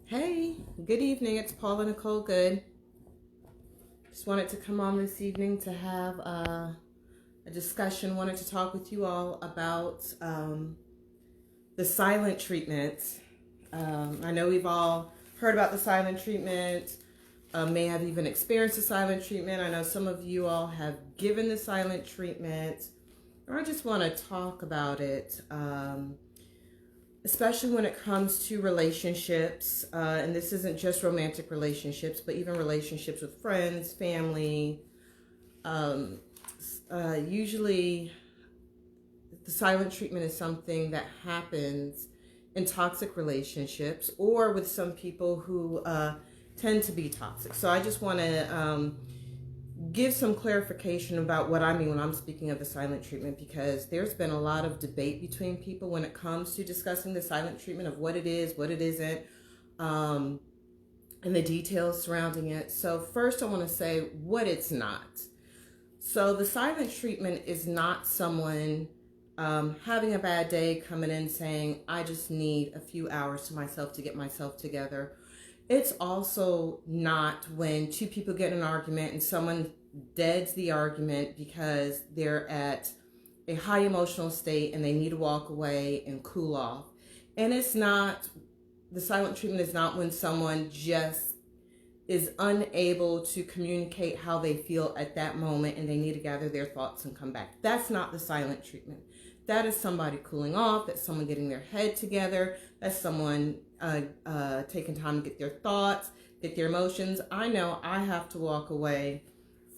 Hey, good evening. It's Paula Nicole Good. Just wanted to come on this evening to have a discussion. Wanted to talk with you all about the silent treatment. I know we've all heard about the silent treatment, may have even experienced the silent treatment. I know some of you all have given the silent treatment, or I just want to talk about it. Especially when it comes to relationships, and this isn't just romantic relationships, but even relationships with friends, family. Usually the silent treatment is something that happens in toxic relationships or with some people who tend to be toxic. So I just want to give some clarification about what I mean when I'm speaking of the silent treatment, because there's been a lot of debate between people when it comes to discussing the silent treatment of what it is, what it isn't, and the details surrounding it. So first I want to say what it's not. So the silent treatment is not someone having a bad day coming in saying, I just need a few hours to myself to get myself together. It's also not when two people get in an argument and someone deads the argument because they're at a high emotional state and they need to walk away and cool off. And it's not, the silent treatment is not when someone just is unable to communicate how they feel at that moment and they need to gather their thoughts and come back. That's not the silent treatment. That is somebody cooling off. That's someone getting their head together. That's someone taking time to get their thoughts, get their emotions. I know I have to walk away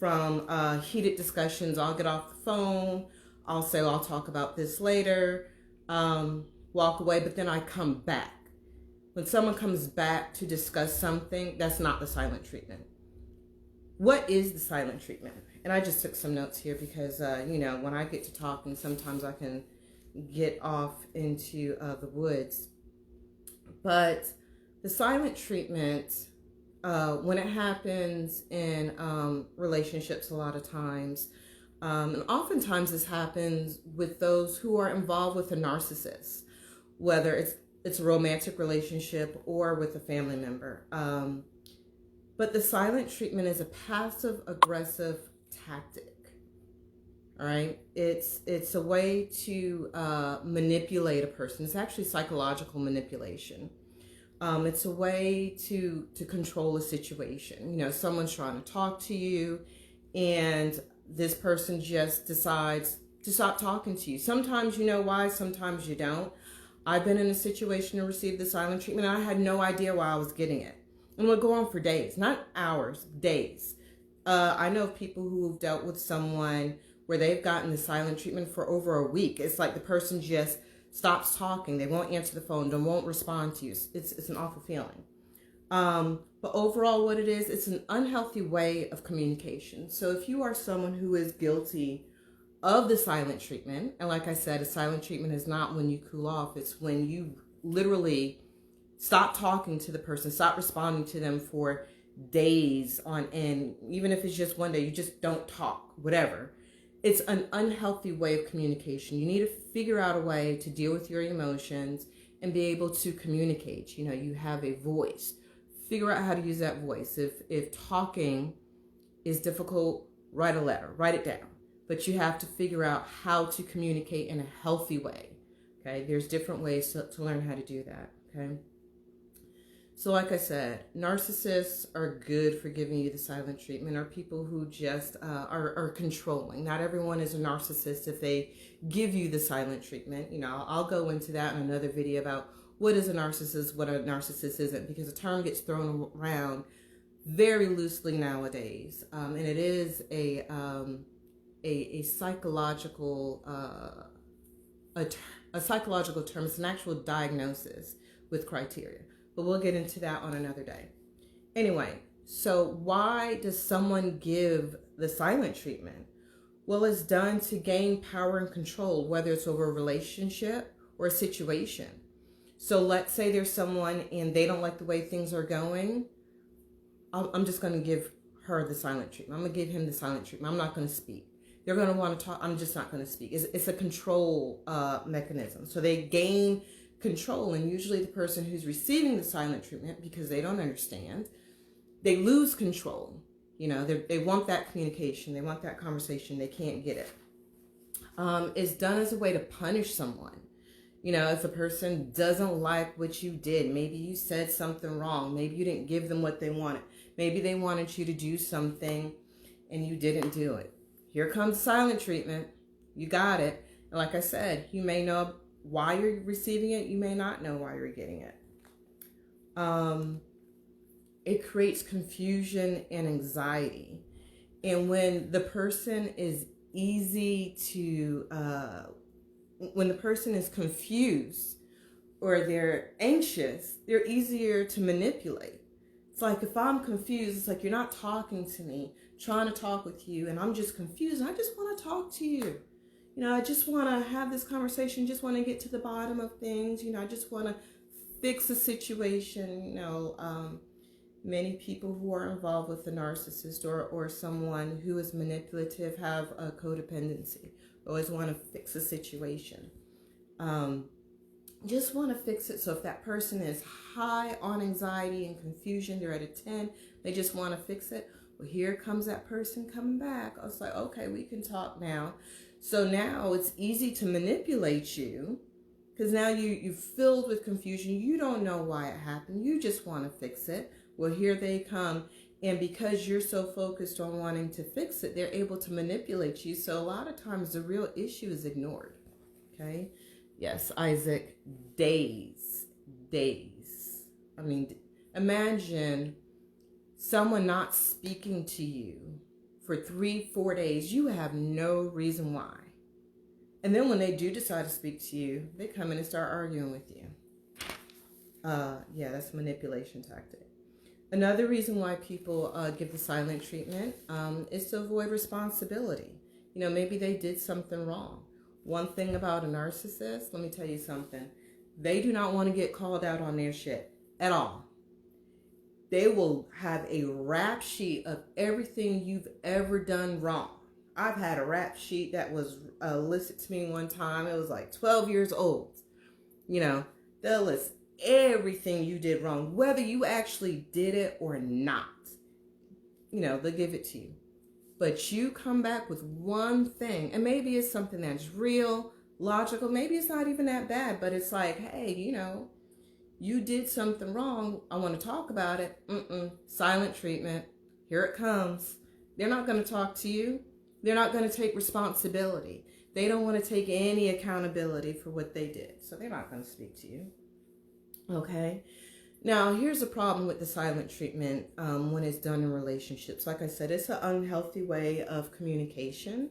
from heated discussions. I'll get off the phone. I'll say, well, I'll talk about this later. Walk away, but then I come back. When someone comes back to discuss something, that's not the silent treatment. What is the silent treatment? And I just took some notes here because, when I get to talking, sometimes I can get off into the woods. But the silent treatment, when it happens in relationships a lot of times, and oftentimes this happens with those who are involved with a narcissist, whether it's a romantic relationship or with a family member. But the silent treatment is a passive aggressive tactic. All right. It's a way to manipulate a person. It's actually psychological manipulation. It's a way to control a situation. Someone's trying to talk to you and this person just decides to stop talking to you. Sometimes you know why, sometimes you don't. I've been in a situation to receive the silent treatment and I had no idea why I was getting it. And it would go on for days, not hours, days. I know of people who've dealt with someone where they've gotten the silent treatment for over a week. It's like the person just stops talking. They won't answer the phone. They won't respond to you. It's an awful feeling. But overall what it is, it's an unhealthy way of communication. So if you are someone who is guilty of the silent treatment, and like I said, a silent treatment is not when you cool off. It's when you literally stop talking to the person, stop responding to them for days on end. Even if it's just one day, you just don't talk, whatever. It's an unhealthy way of communication. You need to figure out a way to deal with your emotions and be able to communicate. You have a voice. Figure out how to use that voice. If talking is difficult, write a letter, write it down. But you have to figure out how to communicate in a healthy way. Okay, there's different ways to learn how to do that. Okay. So like I said, narcissists are good for giving you the silent treatment, or people who just are controlling. Not everyone is a narcissist if they give you the silent treatment. I'll go into that in another video about what is a narcissist, what a narcissist isn't, because the term gets thrown around very loosely nowadays. And it is a psychological a psychological term. It's an actual diagnosis with criteria. But we'll get into that on another day. Anyway, so why does someone give the silent treatment? Well, it's done to gain power and control, whether it's over a relationship or a situation. So let's say there's someone and they don't like the way things are going. I'm just going to give her the silent treatment. I'm going to give him the silent treatment. I'm not going to speak. They're going to want to talk. I'm just not going to speak. It's a control mechanism. So they gain control. And usually the person who's receiving the silent treatment, because they don't understand, they lose control. They want that communication. They want that conversation. They can't get it. It's done as a way to punish someone. If a person doesn't like what you did, maybe you said something wrong. Maybe you didn't give them what they wanted. Maybe they wanted you to do something and you didn't do it. Here comes silent treatment. You got it. And like I said, you may know why you're receiving it. You may not know why you're getting it. It creates confusion and anxiety. And when the person is when the person is confused or they're anxious, they're easier to manipulate. It's like if I'm confused, it's like you're not talking to me, trying to talk with you, and I'm just confused. And I just want to talk to you. I just want to have this conversation, just want to get to the bottom of things. I just want to fix a situation. Many people who are involved with the narcissist or someone who is manipulative have a codependency. Always want to fix a situation. Just want to fix it. So if that person is high on anxiety and confusion, they're at a 10, they just want to fix it. Well, here comes that person coming back. I was like, okay, we can talk now. So now it's easy to manipulate you because now you're filled with confusion. You don't know why it happened. You just want to fix it. Well, here they come. And because you're so focused on wanting to fix it, they're able to manipulate you. So a lot of times the real issue is ignored. Okay? Yes, Isaac, days. I mean, imagine someone not speaking to you for 3-4 days. You have no reason why. And then when they do decide to speak to you, they come in and start arguing with you. That's a manipulation tactic. Another reason why people give the silent treatment is to avoid responsibility. Maybe they did something wrong. One thing about a narcissist, let me tell you something. They do not want to get called out on their shit at all. They will have a rap sheet of everything you've ever done wrong. I've had a rap sheet that was listed to me one time. It was like 12 years old. They'll list everything you did wrong, whether you actually did it or not. They'll give it to you. But you come back with one thing, and maybe it's something that's real, logical. Maybe it's not even that bad, but it's like, hey, you did something wrong. I want to talk about it. Silent treatment. Here it comes. They're not going to talk to you. They're not going to take responsibility. They don't want to take any accountability for what they did. So they're not going to speak to you. Okay. Now, here's a problem with the silent treatment when it's done in relationships. Like I said, it's an unhealthy way of communication.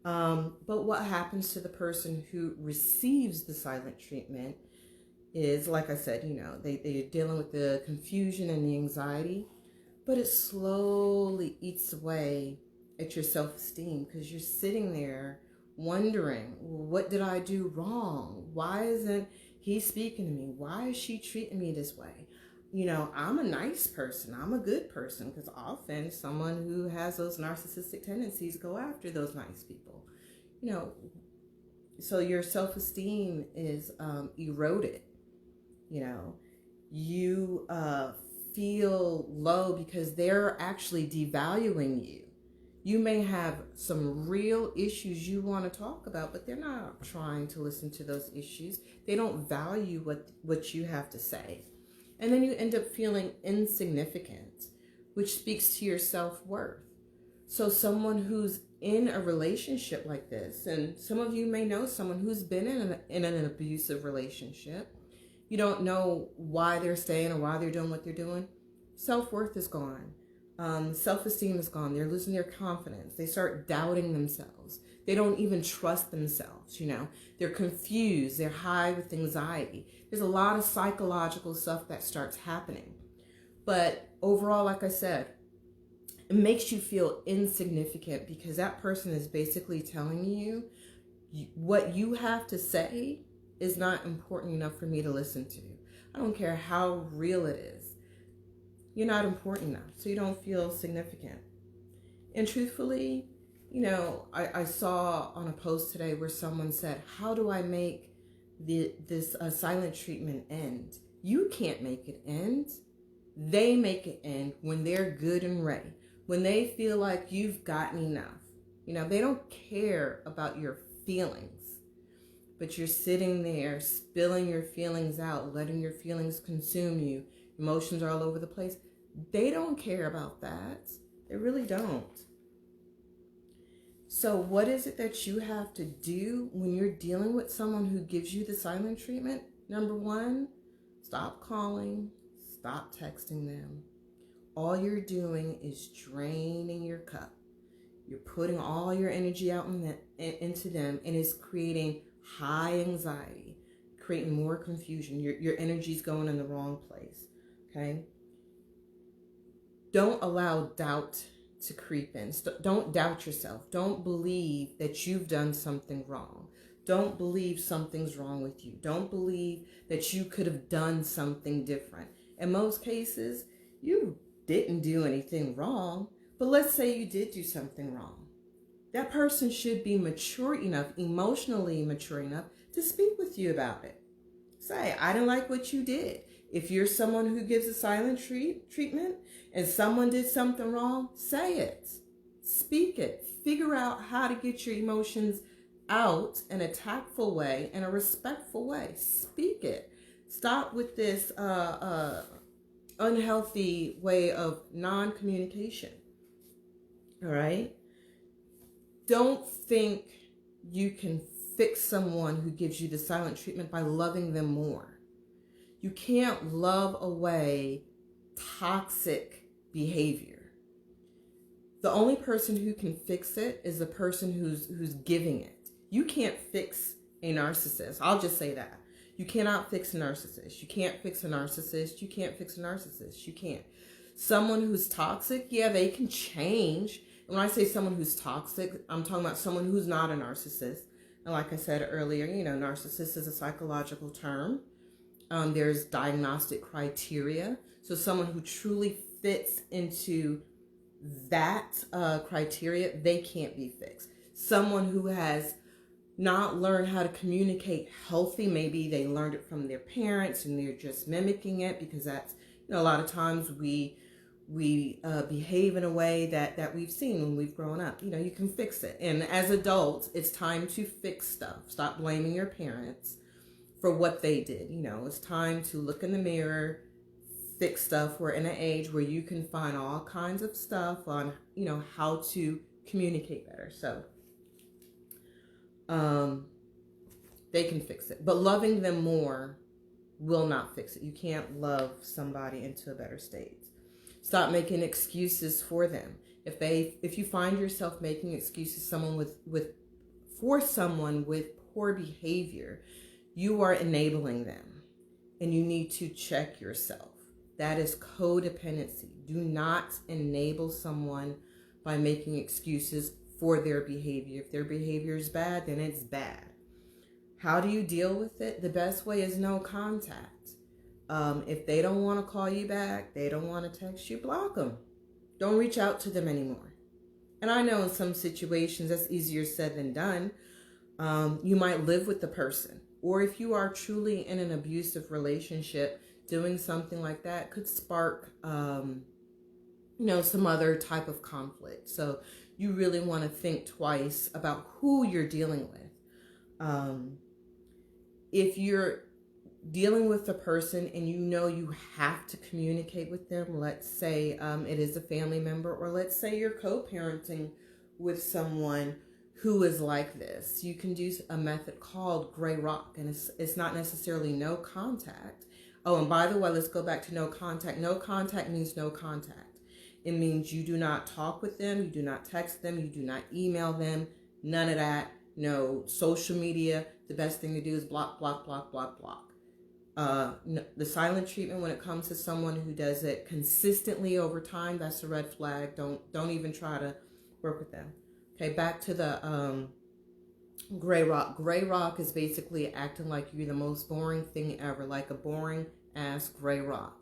But what happens to the person who receives the silent treatment is, like I said, they're dealing with the confusion and the anxiety, but it slowly eats away at your self-esteem because you're sitting there wondering, what did I do wrong? Why isn't he speaking to me? Why is she treating me this way? I'm a nice person. I'm a good person, because often someone who has those narcissistic tendencies go after those nice people. So your self-esteem is eroded. You feel low because they're actually devaluing you. You may have some real issues you want to talk about, but they're not trying to listen to those issues. They don't value what you have to say. And then you end up feeling insignificant, which speaks to your self-worth. So someone who's in a relationship like this, and some of you may know someone who's been in an abusive relationship. You don't know why they're staying or why they're doing what they're doing. Self-worth is gone. Self-esteem is gone. They're losing their confidence. They start doubting themselves. They don't even trust themselves, They're confused. They're high with anxiety. There's a lot of psychological stuff that starts happening. But overall, like I said, it makes you feel insignificant because that person is basically telling you what you have to say is not important enough for me to listen to. I don't care how real it is. You're not important enough, so you don't feel significant. And truthfully, I saw on a post today where someone said, how do I make this silent treatment end. You can't make it end. They make it end when they're good and ready, when they feel like you've gotten enough. They don't care about your feelings, but you're sitting there spilling your feelings out, letting your feelings consume you. Emotions are all over the place. They don't care about that. They really don't. So what is it that you have to do when you're dealing with someone who gives you the silent treatment? Number one, stop calling, stop texting them. All you're doing is draining your cup. You're putting all your energy out into them, and it's creating high anxiety, creating more confusion. Your energy's going in the wrong place, okay? Don't allow doubt to creep in. Don't doubt yourself. Don't believe that you've done something wrong. Don't believe something's wrong with you. Don't believe that you could have done something different. In most cases, you didn't do anything wrong, but let's say you did do something wrong. That person should be mature enough, emotionally mature enough, to speak with you about it. Say, I didn't like what you did. If you're someone who gives a silent treatment and someone did something wrong, say it. Speak it. Figure out how to get your emotions out in a tactful way, in a respectful way. Speak it. Stop with this unhealthy way of non-communication. All right? Don't think you can fix someone who gives you the silent treatment by loving them more. You can't love away toxic behavior. The only person who can fix it is the person who's giving it. You can't fix a narcissist. I'll just say that. You cannot fix a narcissist. You can't fix a narcissist. You can't fix a narcissist. You can't. Someone who's toxic, yeah, they can change. And when I say someone who's toxic, I'm talking about someone who's not a narcissist. And like I said earlier, narcissist is a psychological term. There's diagnostic criteria. So someone who truly fits into that criteria, they can't be fixed. Someone who has not learned how to communicate healthy, maybe they learned it from their parents and they're just mimicking it, because that's, a lot of times we behave in a way that we've seen when we've grown up. You can fix it. And as adults, it's time to fix stuff. Stop blaming your parents for what they did. It's time to look in the mirror, fix stuff. We're in an age where you can find all kinds of stuff on, how to communicate better. So they can fix it. But loving them more will not fix it. You can't love somebody into a better state. Stop making excuses for them. If you find yourself making excuses for someone with poor behavior, you are enabling them, and you need to check yourself. That is codependency. Do not enable someone by making excuses for their behavior. If their behavior is bad, then it's bad. How do you deal with it? The best way is no contact. If they don't want to call you back, they don't want to text you, block them. Don't reach out to them anymore. And I know in some situations that's easier said than done. You might live with the person, or if you are truly in an abusive relationship, doing something like that could spark, some other type of conflict. So you really want to think twice about who you're dealing with. If you're dealing with a person and you have to communicate with them, let's say it is a family member, or let's say you're co-parenting with someone who is like this, you can do a method called gray rock, and it's not necessarily no contact. Oh, and by the way, let's go back to no contact. No contact means no contact. It means you do not talk with them, you do not text them, you do not email them, none of that. No social media. The best thing to do is block, block, block, block, block. The silent treatment, when it comes to someone who does it consistently over time, that's a red flag. Don't even try to work with them. Okay, back to the gray rock. Gray rock is basically acting like you're the most boring thing ever, like a boring ass gray rock.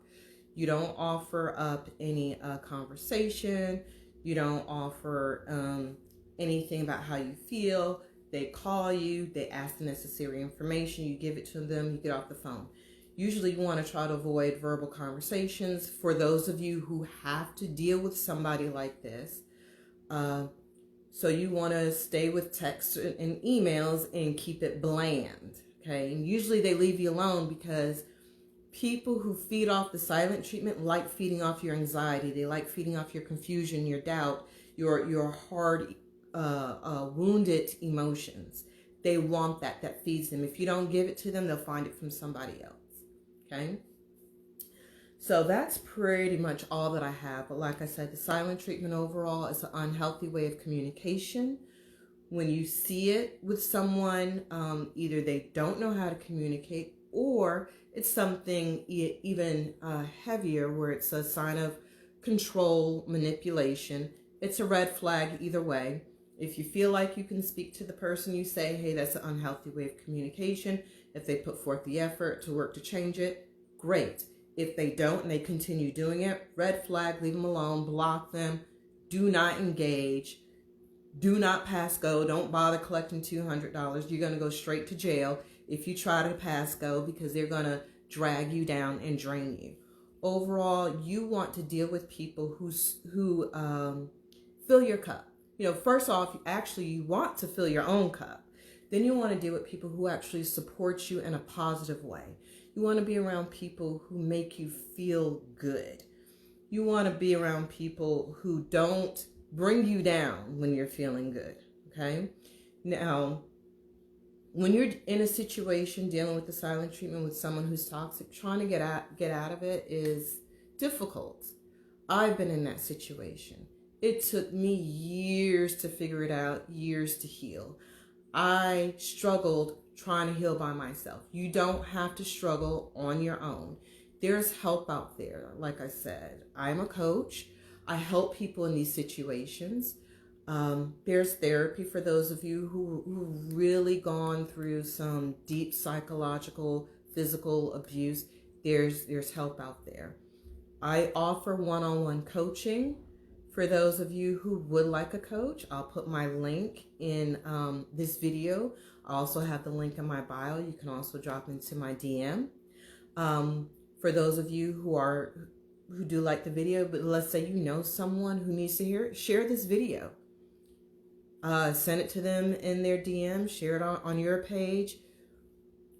You don't offer up any conversation. You don't offer anything about how you feel. They call you, they ask the necessary information, you give it to them, you get off the phone. Usually you want to try to avoid verbal conversations. For those of you who have to deal with somebody like this, so you want to stay with texts and emails and keep it bland, okay? And usually they leave you alone because people who feed off the silent treatment like feeding off your anxiety. They like feeding off your confusion, your doubt, your hard, wounded emotions. They want that feeds them. If you don't give it to them, they'll find it from somebody else, okay? So that's pretty much all that I have. But like I said, the silent treatment overall is an unhealthy way of communication. When you see it with someone, either they don't know how to communicate, or it's something even heavier where it's a sign of control, manipulation. It's a red flag either way. If you feel like you can speak to the person, you say, hey, that's an unhealthy way of communication. If they put forth the effort to work to change it, great. If they don't and they continue doing it, red flag, leave them alone, block them, do not engage, do not pass go, don't bother collecting $200. You're going to go straight to jail if you try to pass go, because they're going to drag you down and drain you. Overall, you want to deal with people who fill your cup. You know, first off, you want to fill your own cup. Then you want to deal with people who actually support you in a positive way. You want to be around people who make you feel good. You want to be around people who don't bring you down when you're feeling good, okay? Now, when you're in a situation dealing with the silent treatment with someone who's toxic, trying to get out of it is difficult. I've been in that situation. It took me years to figure it out, years to heal. I struggled trying to heal by myself. You don't have to struggle on your own. There's help out there. Like I said, I'm a coach. I help people in these situations. There's therapy for those of you who really gone through some deep psychological, physical abuse. There's help out there. I offer one-on-one coaching. For those of you who would like a coach, I'll put my link in this video. I also have the link in my bio. You can also drop into my DM. For those of you who do like the video, but let's say you know someone who needs to hear it, share this video. Send it to them in their DM. Share it on your page.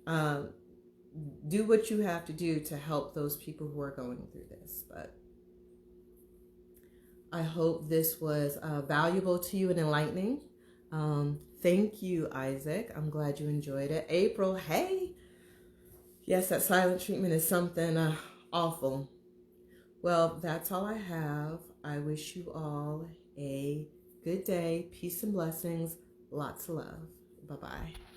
Do what you have to do to help those people who are going through this. But I hope this was valuable to you and enlightening. Thank you, Isaac. I'm glad you enjoyed it. April, hey. Yes, that silent treatment is something awful. Well, that's all I have. I wish you all a good day. Peace and blessings. Lots of love. Bye-bye.